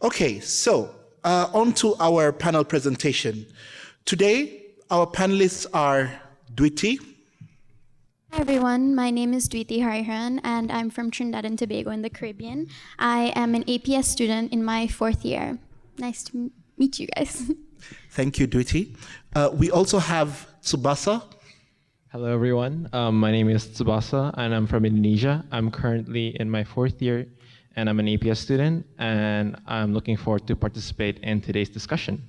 Okay, so on to our panel presentation. Today, our panelists are Dwiti. Hi everyone, my name is Dwiti Hariharan and I'm from Trinidad and Tobago in the Caribbean. I am an APS student in my 4th year. Nice to meet you guys. Thank you, Dwiti. We also have Tsubasa. Hello everyone, my name is Tsubasa and I'm from Indonesia. I'm currently in my 4th year and I'm an APS student and I'm looking forward to participate in today's discussion.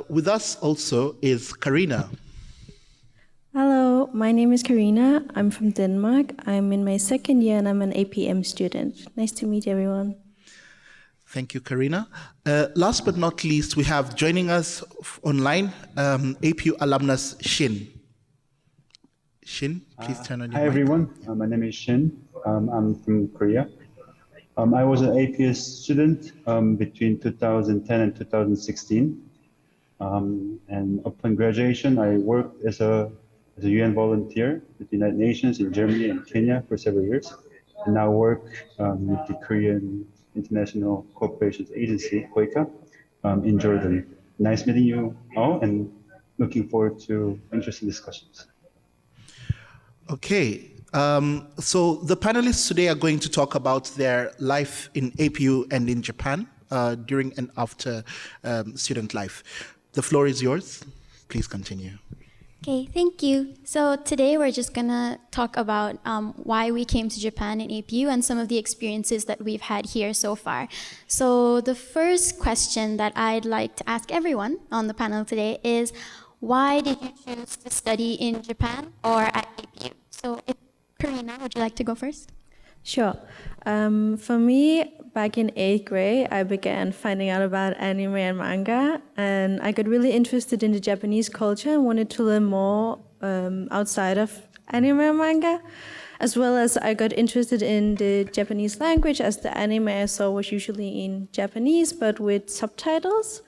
With us also is Karina. Hello, my name is Karina. I'm from Denmark. I'm in my 2nd year and I'm an APM student. Nice to meet everyone. Thank you, Karina. Last but not least, we have joining us online, APU alumnus Shin. Shin, please turn on your Hi mic. everyone, my name is Shin. I'm from Korea. I was an APS student between 2010 and 2016. And upon graduation, I worked as a UN volunteer with the United Nations in Germany and Kenya for several years, and now work with the Korean International Cooperation Agency, KOICA, in Jordan. Nice meeting you all, and looking forward to interesting discussions. Okay, so the panelists today are going to talk about their life in APU and in Japan during and after student life. The floor is yours. Please continue. Okay, thank you. So today we're just gonna talk about why we came to Japan in APU and some of the experiences that we've had here so far. So the first question that I'd like to ask everyone on the panel today is, why did you choose to study in Japan or at APU? So Karina, would you like to go first? Sure. For me, back in 8th grade, I began finding out about anime and manga, and I got really interested in the Japanese culture and wanted to learn more outside of anime and manga, as well as I got interested in the Japanese language, as the anime I saw was usually in Japanese, but with subtitles.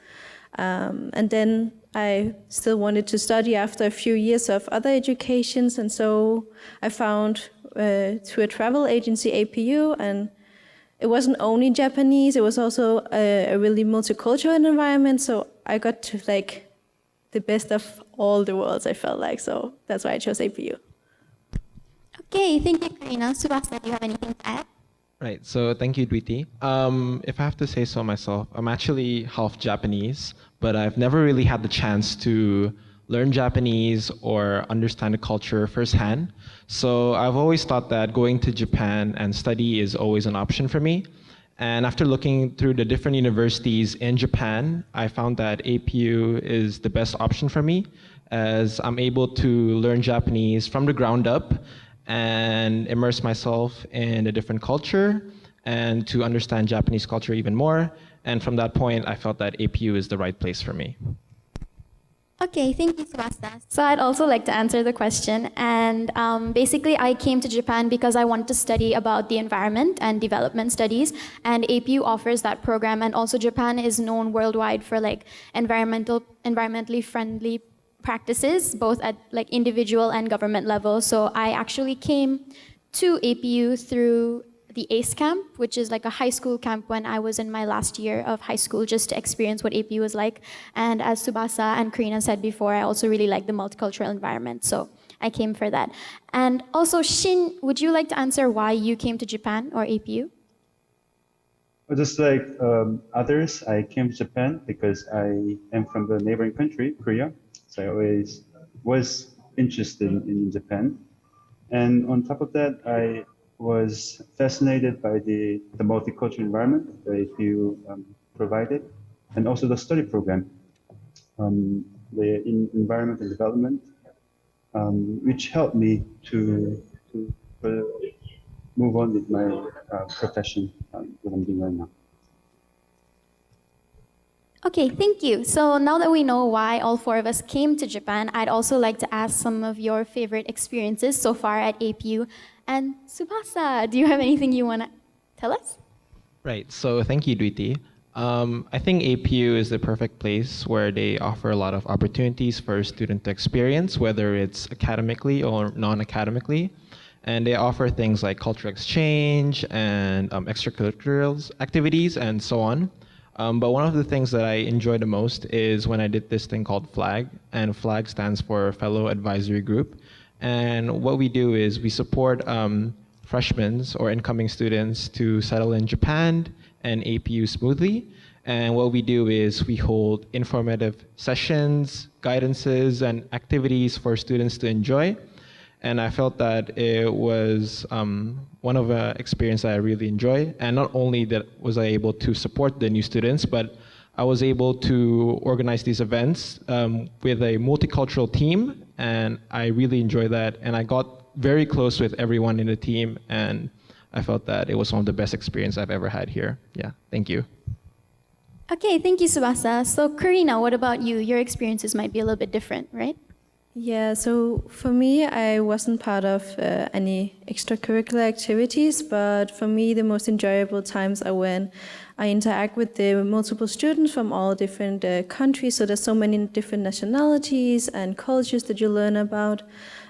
And then I still wanted to study after a few years of other educations, and so I found through a travel agency, APU, and it wasn't only Japanese, it was also a really multicultural environment, so I got to like the best of all the worlds, I felt like, so that's why I chose APU. Okay, thank you, Karina. Subhasa, do you have anything to add? Right, so thank you, Dwiti. If I have to say so myself, I'm actually half Japanese, but I've never really had the chance to learn Japanese or understand the culture firsthand. So I've always thought that going to Japan and study is always an option for me. And after looking through the different universities in Japan, I found that APU is the best option for me, as I'm able to learn Japanese from the ground up and immerse myself in a different culture and to understand Japanese culture even more. And from that point, I felt that APU is the right place for me. Okay, thank you, Subhasa. So I'd also like to answer the question. And basically, I came to Japan because I wanted to study about the environment and development studies. And APU offers that program. And also, Japan is known worldwide for like environmentally friendly practices, both at like individual and government level. So I actually came to APU through the ACE camp, which is like a high school camp when I was in my last year of high school, just to experience what APU was like. And as Subhasa and Karina said before, I also really like the multicultural environment, so I came for that. And also, Shin, would you like to answer why you came to Japan or APU? Well, just like others, I came to Japan because I am from the neighboring country, Korea. So I always was interested in Japan. And on top of that, I was fascinated by the multicultural environment that APU provided, and also the study program, the environment and development, which helped me to move on with my profession that I'm doing right now. Okay, thank you. So now that we know why all four of us came to Japan, I'd also like to ask some of your favorite experiences so far at APU. And Subhasa, do you have anything you want to tell us? Right, so thank you, Dwiti. I think APU is the perfect place where they offer a lot of opportunities for a student to experience, whether it's academically or non-academically. And they offer things like cultural exchange and extracurricular activities and so on. But one of the things that I enjoy the most is when I did this thing called FLAG, and FLAG stands for Fellow Advisory Group. And what we do is we support freshmen or incoming students to settle in Japan and APU smoothly. And what we do is we hold informative sessions, guidances, and activities for students to enjoy. And I felt that it was one of the experience that I really enjoy. And not only that was I able to support the new students, but I was able to organize these events with a multicultural team, and I really enjoyed that. And I got very close with everyone in the team, and I felt that it was one of the best experience I've ever had here. Yeah, thank you. Okay, thank you, Subasa. So, Karina, what about you? Your experiences might be a little bit different, right? Yeah, so for me, I wasn't part of any extracurricular activities, but for me, the most enjoyable times are when I interact with the multiple students from all different countries. So there's so many different nationalities and cultures that you learn about.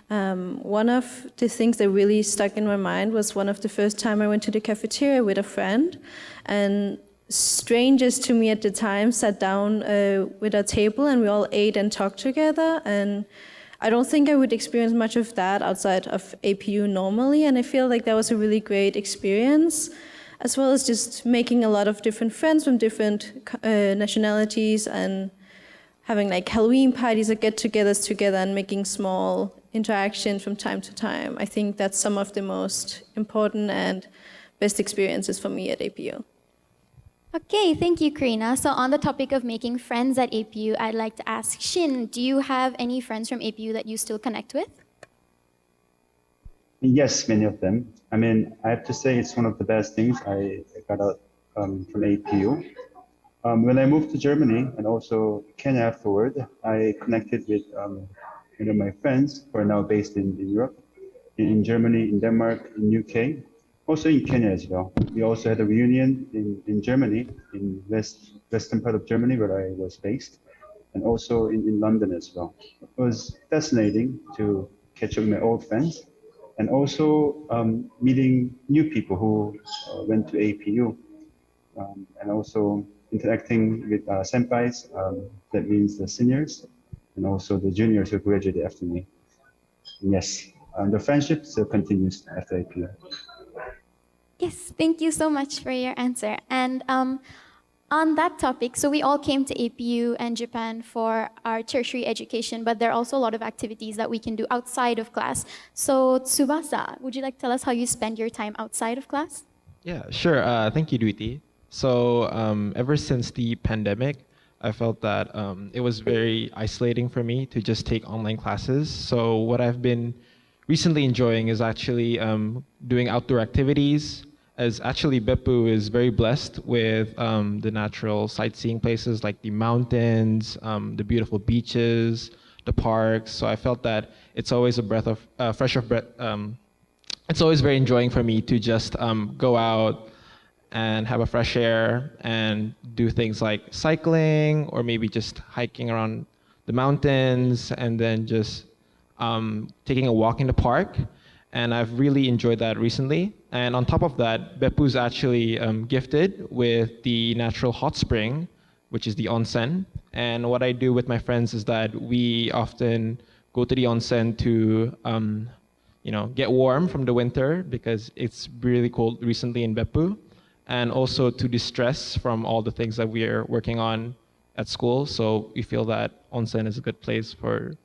One of the things that really stuck in my mind was one of the first time I went to the cafeteria with a friend, and strangers to me at the time sat down with a table and we all ate and talked together. And I don't think I would experience much of that outside of APU normally, and I feel like that was a really great experience, as well as just making a lot of different friends from different nationalities and having like Halloween parties or get-togethers together and making small interactions from time to time. I think that's some of the most important and best experiences for me at APU. Okay, thank you, Karina. So on the topic of making friends at APU, I'd like to ask Shin, do you have any friends from APU that you still connect with? Yes, many of them. I mean, I have to say it's one of the best things I got out from APU. When I moved to Germany and also Kenya afterward, I connected with my friends who are now based in Europe, in Germany, in Denmark, in UK. Also in Kenya as well. We also had a reunion in Germany, in western part of Germany where I was based, and also in London as well. It was fascinating to catch up with my old friends, and also meeting new people who went to APU, and also interacting with senpais, that means the seniors, and also the juniors who graduated after me. Yes, the friendship still continues after APU. Yes, thank you so much for your answer. And on that topic, so we all came to APU and Japan for our tertiary education, but there are also a lot of activities that we can do outside of class. So Tsubasa, would you like to tell us how you spend your time outside of class? Yeah, sure. Thank you, Dwiti. So ever since the pandemic, I felt that it was very isolating for me to just take online classes. So what I've been recently enjoying is actually doing outdoor activities, as actually Beppu is very blessed with the natural sightseeing places like the mountains, the beautiful beaches, the parks. So I felt that it's always a breath of fresh of breath. It's always very enjoying for me to just go out and have a fresh air and do things like cycling or maybe just hiking around the mountains and then just taking a walk in the park. And I've really enjoyed that recently. And on top of that, Beppu's actually gifted with the natural hot spring, which is the onsen. And what I do with my friends is that we often go to the onsen to get warm from the winter because it's really cold recently in Beppu, and also to distress from all the things that we are working on at school. So we feel that onsen is a good place for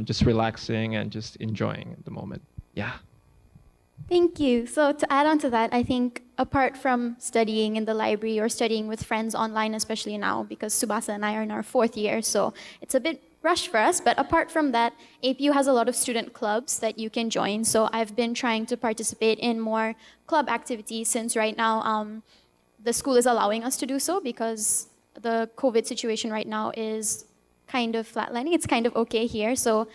just relaxing and just enjoying the moment. Yeah. Thank you. So to add on to that, I think apart from studying in the library or studying with friends online, especially now, because Subasa and I are in our 4th year, so it's a bit rushed for us. But apart from that, APU has a lot of student clubs that you can join. So I've been trying to participate in more club activities since right now the school is allowing us to do so because the COVID situation right now is kind of flatlining. It's kind of okay here. So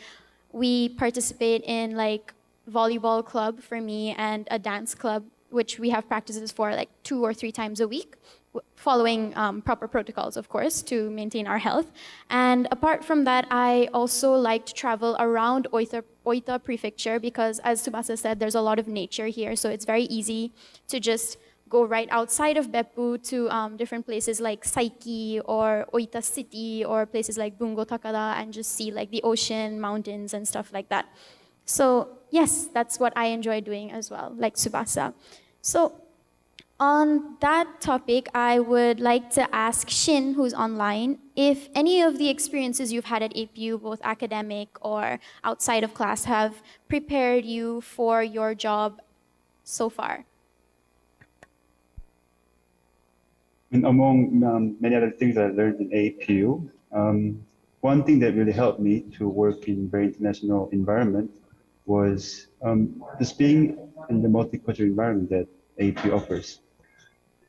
we participate in like volleyball club for me and a dance club, which we have practices for like 2 or 3 times a week, following proper protocols, of course, to maintain our health. And apart from that, I also like to travel around Oita Prefecture because, as Tsubasa said, there's a lot of nature here, so it's very easy to just go right outside of Beppu to different places like Saiki or Oita City or places like Bungo Takada and just see like the ocean, mountains, and stuff like that. So yes, that's what I enjoy doing as well, like Tsubasa. So on that topic, I would like to ask Shin, who's online, if any of the experiences you've had at APU, both academic or outside of class, have prepared you for your job so far. And among many other things that I learned in APU, one thing that really helped me to work in very international environment was just being in the multicultural environment that APU offers.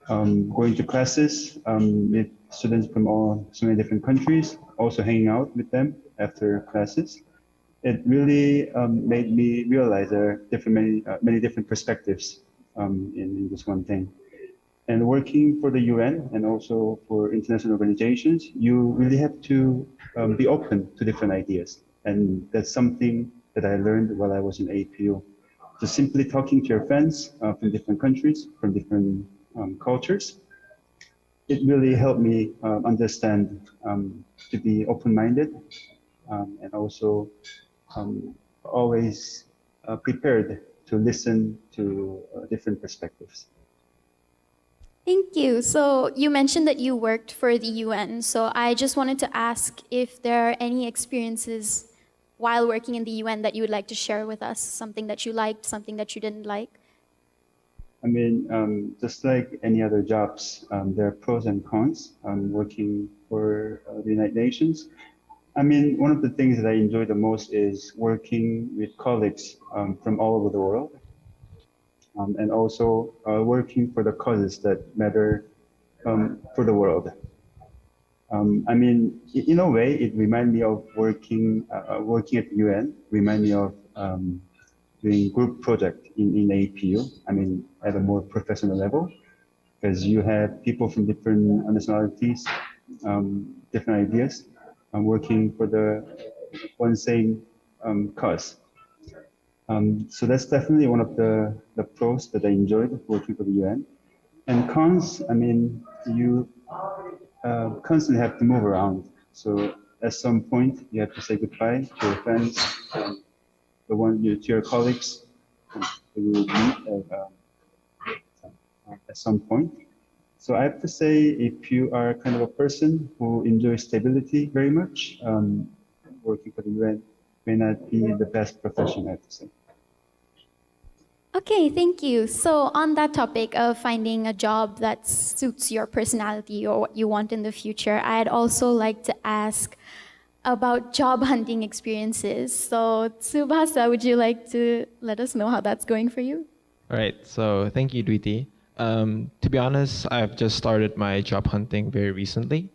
Going to classes with students from so many different countries, also hanging out with them after classes. It really made me realize there are many different perspectives in this one thing. And working for the UN and also for international organizations, you really have to be open to different ideas. And that's something that I learned while I was in APU. So simply talking to your friends from different countries, from different cultures, it really helped me understand to be open-minded and also always prepared to listen to different perspectives. Thank you. So you mentioned that you worked for the UN. So I just wanted to ask if there are any experiences while working in the UN that you would like to share with us, something that you liked, something that you didn't like. I mean, just like any other jobs, there are pros and cons working for the United Nations. I mean, one of the things that I enjoy the most is working with colleagues from all over the world. And also working for the causes that matter for the world. I mean, in a way, it reminds me of working at the UN, remind me of doing group project in APU, I mean, at a more professional level, because you have people from different nationalities, different ideas, working for the one same cause. So that's definitely one of the pros that I enjoyed working for the UN. And cons, I mean, you constantly have to move around. So at some point, you have to say goodbye to your friends, to your colleagues who you meet at some point. So I have to say, if you are kind of a person who enjoys stability very much, working for the UN may not be the best profession, I have to say. Okay, thank you. So on that topic of finding a job that suits your personality or what you want in the future, I'd also like to ask about job hunting experiences. So Tsubasa, would you like to let us know how that's going for you? All right, so thank you, Dweety. To be honest, I've just started my job hunting very recently.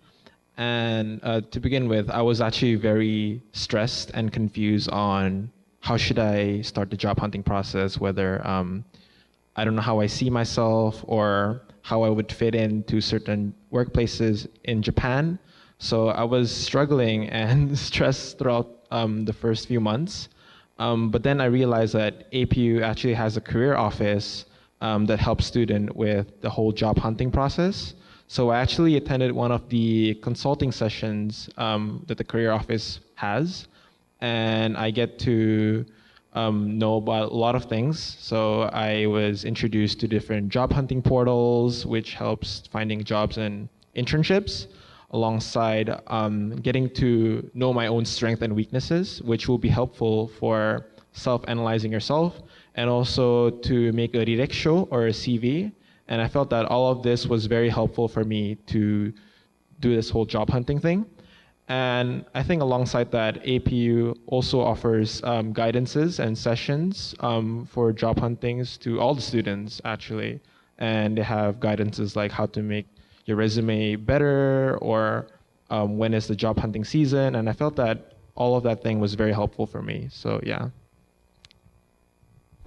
And to begin with, I was actually very stressed and confused on how should I start the job hunting process, whether I don't know how I see myself or how I would fit into certain workplaces in Japan. So I was struggling and stressed throughout the first few months. But then I realized that APU actually has a career office that helps students with the whole job hunting process. So I actually attended one of the consulting sessions that the career office has, and I get to know about a lot of things. So I was introduced to different job hunting portals, which helps finding jobs and internships, alongside getting to know my own strengths and weaknesses, which will be helpful for self-analyzing yourself, and also to make a direcsho or a CV. And I felt that all of this was very helpful for me to do this whole job hunting thing. And I think alongside that, APU also offers guidances and sessions for job huntings to all the students, actually. And they have guidances like how to make your resume better, or when is the job hunting season. And I felt that all of that thing was very helpful for me. So yeah.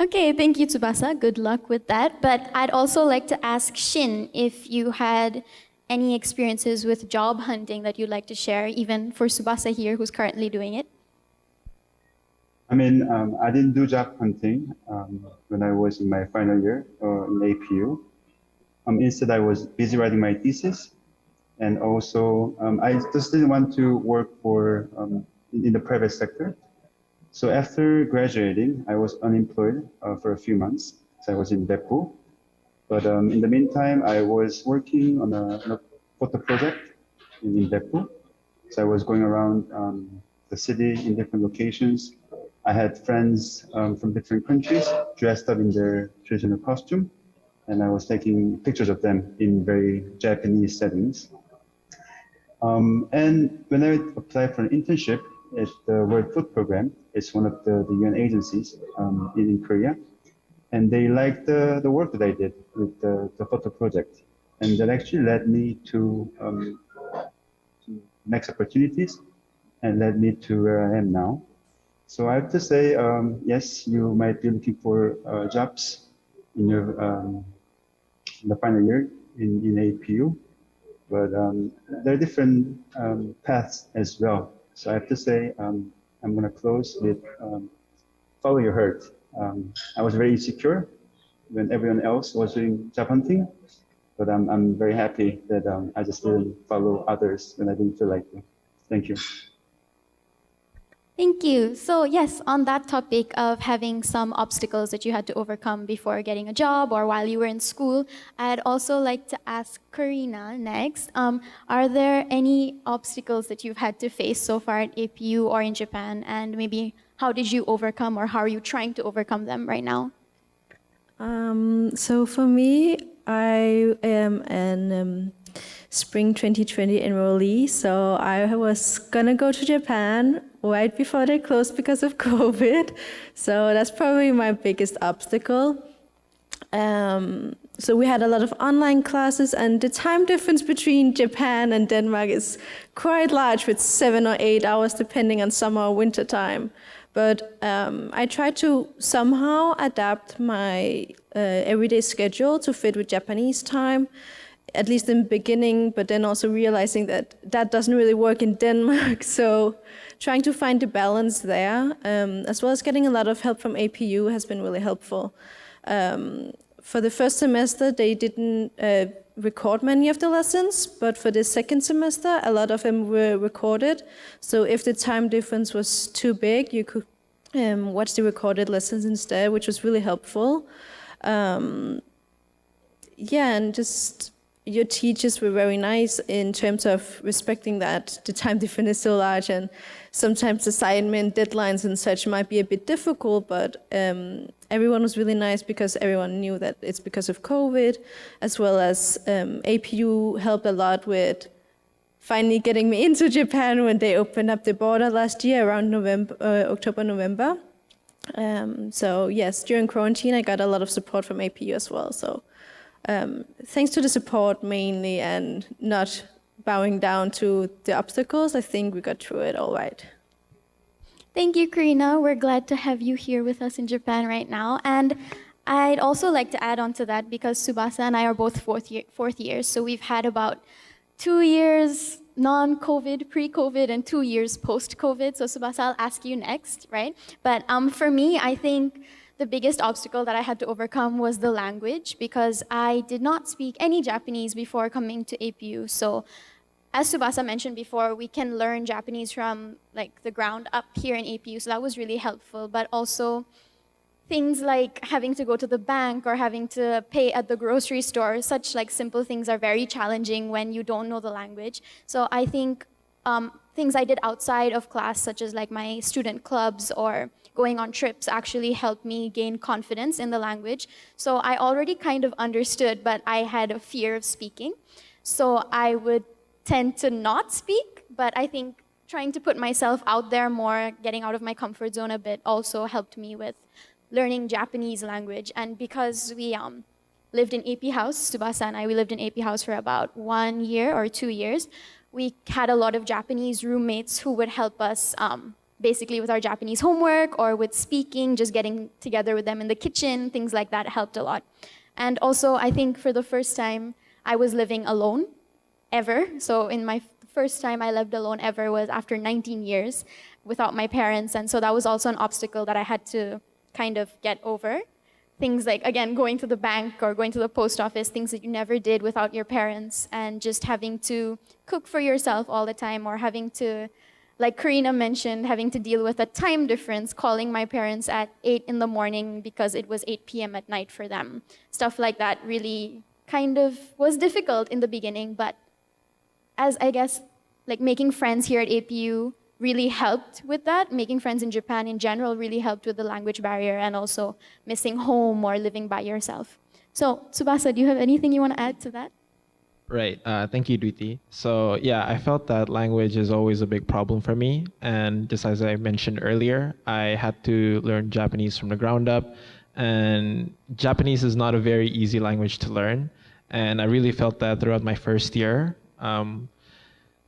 Okay, thank you, Tsubasa. Good luck with that. But I'd also like to ask Shin if you had any experiences with job hunting that you'd like to share, even for Tsubasa here, who's currently doing it. I didn't do job hunting when I was in my final year in APU. Instead, I was busy writing my thesis, and also I just didn't want to work in the private sector. So after graduating, I was unemployed for a few months. So I was in Beppu. But in the meantime, I was working on a photo project in Beppu. So I was going around the city in different locations. I had friends from different countries dressed up in their traditional costume, and I was taking pictures of them in very Japanese settings. And when I applied for an internship at the World Food Program, it's one of the UN agencies in Korea, and they liked the work that I did with the photo project, and that actually led me to next opportunities and led me to where I am now. So I have to say, yes, you might be looking for jobs in your in the final year in APU, but there are different paths as well. So I have to say, I'm going to close with follow your heart. I was very insecure when everyone else was doing job hunting, but I'm very happy that I just didn't follow others when I didn't feel like it. Thank you. Thank you. So yes, on that topic of having some obstacles that you had to overcome before getting a job or while you were in school, I'd also like to ask Karina next. Are there any obstacles that you've had to face so far at APU or in Japan, and maybe how did you overcome, or how are you trying to overcome them right now? So for me, I am an spring 2020 enrollee. So I was gonna go to Japan right before they closed because of COVID. So that's probably my biggest obstacle. So we had a lot of online classes, and the time difference between Japan and Denmark is quite large, with 7 or 8 hours depending on summer or winter time. But I tried to somehow adapt my everyday schedule to fit with Japanese time, at least in the beginning, but then also realizing that that doesn't really work in Denmark. So trying to find the balance there, as well as getting a lot of help from APU has been really helpful. For the first semester, they didn't record many of the lessons, but for the second semester, a lot of them were recorded. So if the time difference was too big, you could watch the recorded lessons instead, which was really helpful. And just your teachers were very nice in terms of respecting that the time difference is so large, and sometimes assignment deadlines and such might be a bit difficult, but everyone was really nice because everyone knew that it's because of COVID, as well as APU helped a lot with finally getting me into Japan when they opened up the border last year around October, November. So yes, during quarantine, I got a lot of support from APU as well. So thanks to the support mainly, and not bowing down to the obstacles, I think we got through it all right. Thank you, Karina. We're glad to have you here with us in Japan right now. And I'd also like to add on to that, because Tsubasa and I are both fourth years, so we've had about 2 years non-COVID, pre-COVID, and 2 years post-COVID. So Tsubasa, I'll ask you next, right? But for me, I think the biggest obstacle that I had to overcome was the language, because I did not speak any Japanese before coming to APU. So as Tsubasa mentioned before, we can learn Japanese from the ground up here in APU, so that was really helpful. But also things like having to go to the bank or having to pay at the grocery store, such simple things are very challenging when you don't know the language. So I think things I did outside of class, such as my student clubs or going on trips, actually helped me gain confidence in the language. So I already kind of understood, but I had a fear of speaking. So I would tend to not speak, but I think trying to put myself out there more, getting out of my comfort zone a bit, also helped me with learning Japanese language. And because we lived in AP House, Tsubasa and I, we lived in AP House for about 1 year or 2 years, we had a lot of Japanese roommates who would help us basically with our Japanese homework or with speaking, just getting together with them in the kitchen, things like that helped a lot. And also, I think for the first time, I was living alone, ever. So in my first time I lived alone ever was after 19 years. without my parents. And so that was also an obstacle that I had to kind of get over. Things like, again, going to the bank or going to the post office, things that you never did without your parents, and just having to cook for yourself all the time, or having to, like Karina mentioned, having to deal with a time difference, calling my parents at 8 in the morning because it was 8 p.m. at night for them. Stuff like that really kind of was difficult in the beginning, but as I guess, like making friends here at APU really helped with that. Making friends in Japan in general really helped with the language barrier, and also missing home or living by yourself. So, Tsubasa, do you have anything you want to add to that? Right. Thank you, Dwiti. So yeah, I felt that language is always a big problem for me. And just as I mentioned earlier, I had to learn Japanese from the ground up. And Japanese is not a very easy language to learn. And I really felt that throughout my first year.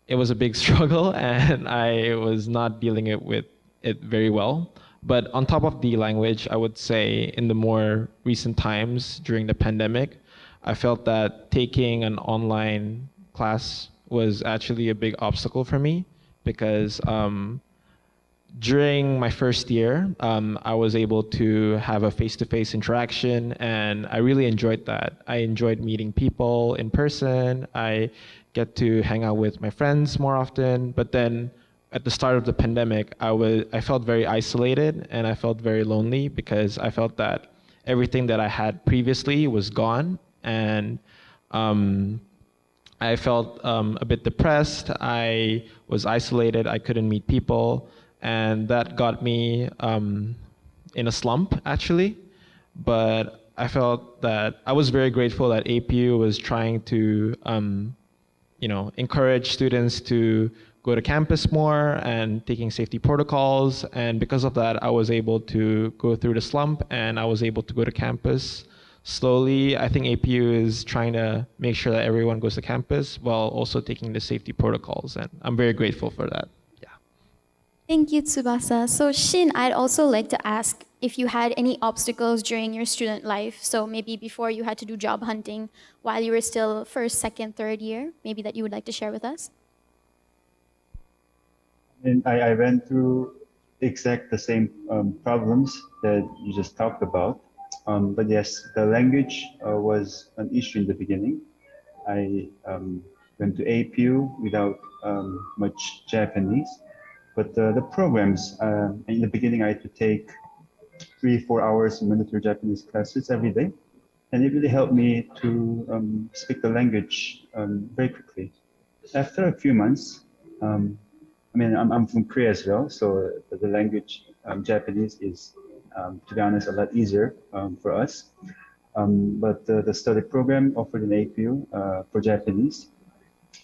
It was a big struggle, and I was not dealing with it very well. But on top of the language, I would say in the more recent times during the pandemic, I felt that taking an online class was actually a big obstacle for me, because during my first year, I was able to have a face-to-face interaction, and I really enjoyed that. I enjoyed meeting people in person. I get to hang out with my friends more often. But then at the start of the pandemic, I felt very isolated, and I felt very lonely, because I felt that everything that I had previously was gone. And I felt a bit depressed. I was isolated. I couldn't meet people. And that got me in a slump, actually. But I felt that I was very grateful that APU was trying to encourage students to go to campus more and taking safety protocols. And because of that, I was able to go through the slump, and I was able to go to campus slowly. I think APU is trying to make sure that everyone goes to campus while also taking the safety protocols. And I'm very grateful for that. Thank you, Tsubasa. So Shin, I'd also like to ask if you had any obstacles during your student life. So maybe before you had to do job hunting, while you were still first, second, third year, maybe that you would like to share with us? And I went through the same problems that you just talked about. But yes, the language was an issue in the beginning. I went to APU without much Japanese. But the programs, in the beginning, I had to take 3-4 hours mandatory Japanese classes every day. And it really helped me to speak the language very quickly. After a few months, I'm from Korea as well, so the language, Japanese, is, to be honest, a lot easier for us. But the study program offered in APU for Japanese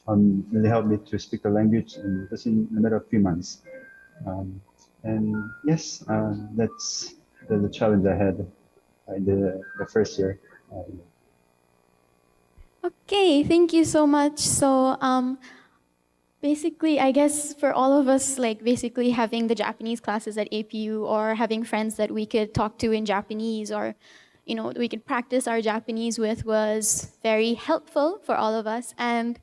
really helped me to speak the language just in a matter of few months. And yes, that's the challenge I had in the first year. Okay, thank you so much. So basically, I guess for all of us, like basically having the Japanese classes at APU, or having friends that we could talk to in Japanese, or we could practice our Japanese with, was very helpful for all of us. And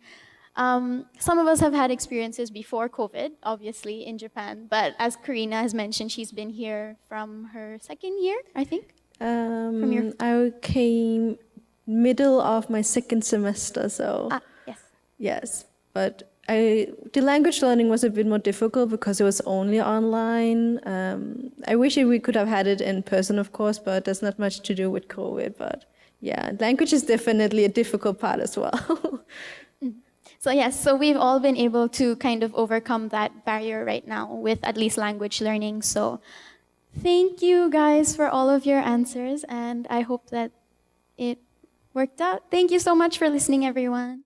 some of us have had experiences before COVID, obviously, in Japan. But as Karina has mentioned, she's been here from her second year, I think. I came middle of my second semester, so. Yes. Yes, but the language learning was a bit more difficult because it was only online. I wish we could have had it in person, of course, but there's not much to do with COVID. But yeah, language is definitely a difficult part as well. So yes, so we've all been able to kind of overcome that barrier right now with at least language learning. So thank you guys for all of your answers, and I hope that it worked out. Thank you so much for listening, everyone.